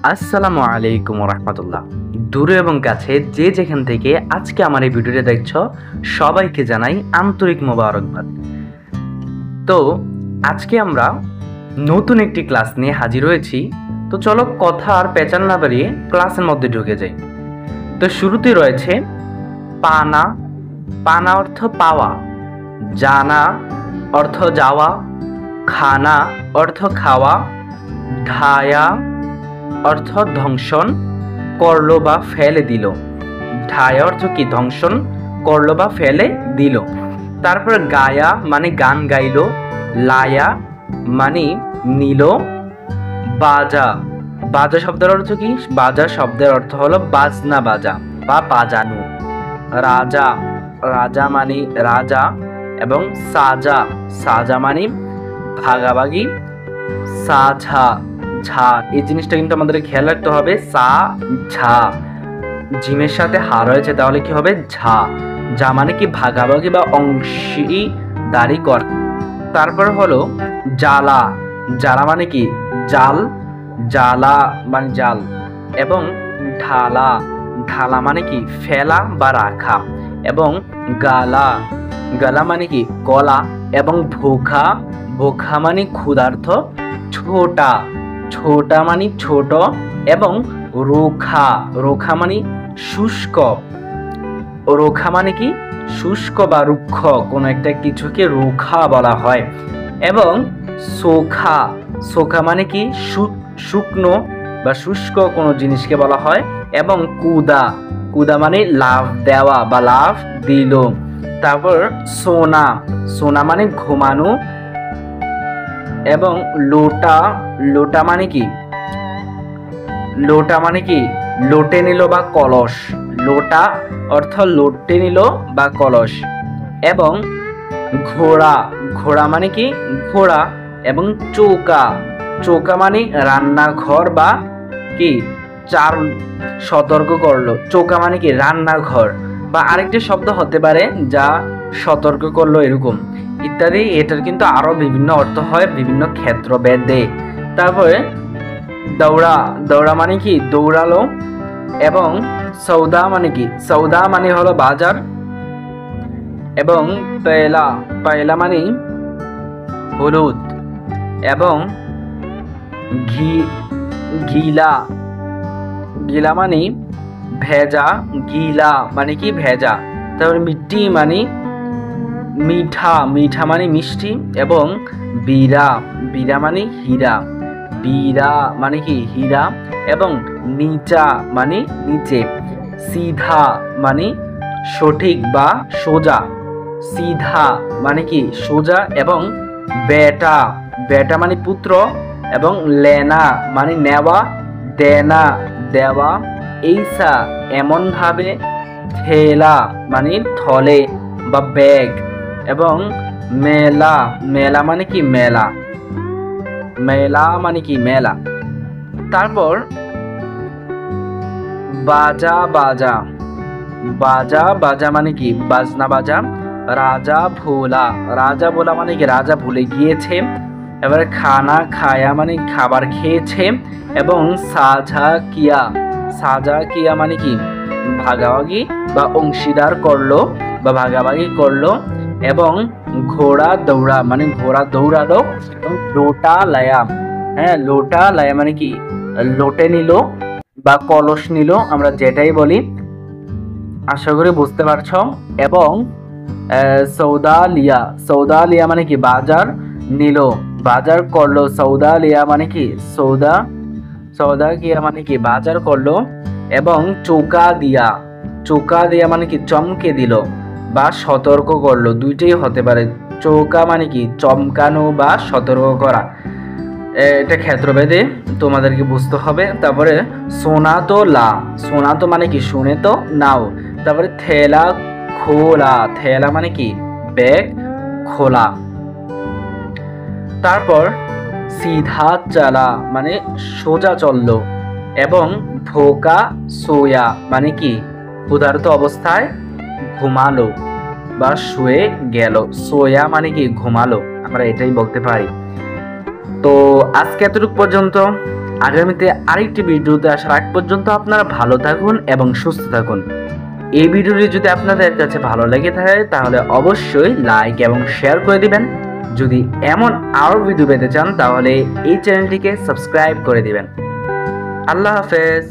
আসসালামু আলাইকুম রাহমাতুল্লাহ। দূরে এবং কাছে যে যেখান থেকে আজকে আমার এই ভিডিওটা দেখছো সবাইকে জানাই আন্তরিক মোবারকবাদ। তো আজকে আমরা নতুন একটি ক্লাস নিয়ে হাজির হয়েছি। তো চলো কথা আর পেঁচাল না বাড়িয়ে ক্লাসের মধ্যে ঢুকে যাই। তো শুরুতে রয়েছে পানা। পানা অর্থ পাওয়া, জানা অর্থ যাওয়া, খানা অর্থ খাওয়া, ঢায়া অর্থ ধ্বংসন করলো বা ফেলে দিল। ঢায়া অর্থ কি? ধ্বংসন করলো বা ফেলে দিল। তারপর গায়া মানে গান গাইলো, লায়া মানে নিল, বাজা। বাজা শব্দের অর্থ কি? বাজা শব্দের অর্থ হলো বাজনা বাজা বা বাজানো। রাজা, রাজা মানে রাজা, এবং সাজা, সাজা মানে ভাগাভাগি। সাঝা, ঝা, এই জিনিসটা কিন্তু আমাদের খেয়াল রাখতে হবে। সা ঝা, জিমের সাথে হা রয়েছে, তাহলে কি হবে? ঝা। যা মানে কি? ভাগাভাগি বা অংশীদারি কর। তারপর হলো জালা। জালা মানে কি? জাল, জালা মানে জাল। এবং ঢালা, ঢালা মানে কি? ফেলা বা রাখা। এবং গালা, গালা মানে কি? গলা। এবং ভোখা, ভোখা মানে ক্ষুধার্ত। ছোটা, ছোটা মানে ছোট। এবং রোখা, রোখা মানে শুষ্ক। রোখা মানে কি? শুষ্ক বা রুক্ষ কোনো একটা কিছুকে রোখা বলা হয়। এবং সোখা, সোখা মানে কি? শুকনো বা শুষ্ক কোনো জিনিসকে বলা হয়। এবং কুদা, কুদা মানে লাফ দেওয়া বা লাফ দিল। তারপর সোনা, সোনা মানে ঘুমানো। এবং লোটা, লোটা মানে কি? লোটা মানে কি? লোটে নিল বা কলস। লোটা অর্থ লোটে নিল বা কলস। এবং ঘোড়া, ঘোড়া মানে কি? ঘোড়া। এবং চৌকা, চৌকা মানে রান্নাঘর বা কি? চার সতর্ক করলো। চৌকা মানে কি? রান্নাঘর। বা আরেকটি শব্দ হতে পারে যা সতর্ক করলো এরকম ইত্যাদি। এটার কিন্তু আরো বিভিন্ন অর্থ হয় বিভিন্ন ক্ষেত্র ভেদে। তারপরে দৌড়া, দৌড়া মানে কি? দৌড়ালো। এবং সৌদা মানে কি? সৌদা মানে হলো বাজার। এবং পেলা, পেলা মানে হলুদ। এবং গিলা, গিলা মানে ভেজা। গিলা মানে কি? ভেজা। তারপরে মিট্টি মানে মিঠা, মিঠা মানে মিষ্টি। এবং বীরা, বীরা মানে হীরা। বীরা মানে কি? হীরা। এবং নিচা মানে নিচে। সিধা মানে সঠিক বা সোজা। সিধা মানে কি? সোজা। এবং বেটা, বেটা মানে পুত্র। এবং লেনা মানে নেওয়া, দেনা দেওয়া। এইসা এমন ভাবে। থেলা মানে থলে বা ব্যাগ। এবং মেলা, মেলা মানে কি? মেলা, মেলা মানে কি? মেলা। তারপর বাজা, বাজা, বাজা, বাজা মানে কি? বাজনা বাজা। রাজা ভোলা, রাজা ভোলা মানে কি? রাজা ভুলে গিয়েছে। এবারে খানা খায়া মানে খাবার খেয়েছে। এবং সাজা কিয়া, সাজা কিয়া মানে কি? ভাগাভাগি বা অংশীদার করলো বা ভাগাভাগি করলো। এবং ঘোড়া দৌড়া মানে ঘোড়া দৌড়ালো। এবং লোটা লায়া, হ্যাঁ লোটা লায়া মানে কি? লোটে নিল বা কলস নিল, আমরা যেটাই বলি। আশা করি বুঝতে পারছো। এবং সৌদা লিয়া, সৌদা লিয়া মানে কি? বাজার নিল, বাজার করলো। সৌদা লিয়া মানে কি? সৌদা, সৌদা কিয়া মানে কি? বাজার করলো। এবং চৌকা দিয়া, চৌকা দিয়া মানে কি? চমকে দিল বা সতর্ক করলো, দুইটাই হতে পারে। চৌকা মানে কি? চমকানো বা সতর্ক করা। এটা ক্ষেত্রভেদে তোমাদেরকে বুঝতে হবে। তারপরে সোনা তো লা, সোনা তো মানে কি? শুনে তো নাও। তারপরে থেলা খোলা, থেলা মানে কি? ব্যাগ খোলা। তারপর সিধা চালা মানে সোজা চললো। এবং ভোকা সোয়া মানে কি? ক্ষুধার্ত অবস্থায় ঘুমালো বা শুয়ে গেল। সোয়া মানে কি? ঘুমালো, আমরা এটাই বলতে পারি। তো আজকে এতটুকু পর্যন্ত। আগামীতে আরেকটি ভিডিওতে আসার আগ পর্যন্ত আপনারা ভালো থাকুন এবং সুস্থ থাকুন। এই ভিডিওটি যদি আপনাদের কাছে ভালো লেগে থাকে তাহলে অবশ্যই লাইক এবং শেয়ার করে দিবেন। যদি এমন আরও ভিডিও পেতে চান তাহলে এই চ্যানেলটিকে সাবস্ক্রাইব করে দিবেন। আল্লাহ হাফেজ।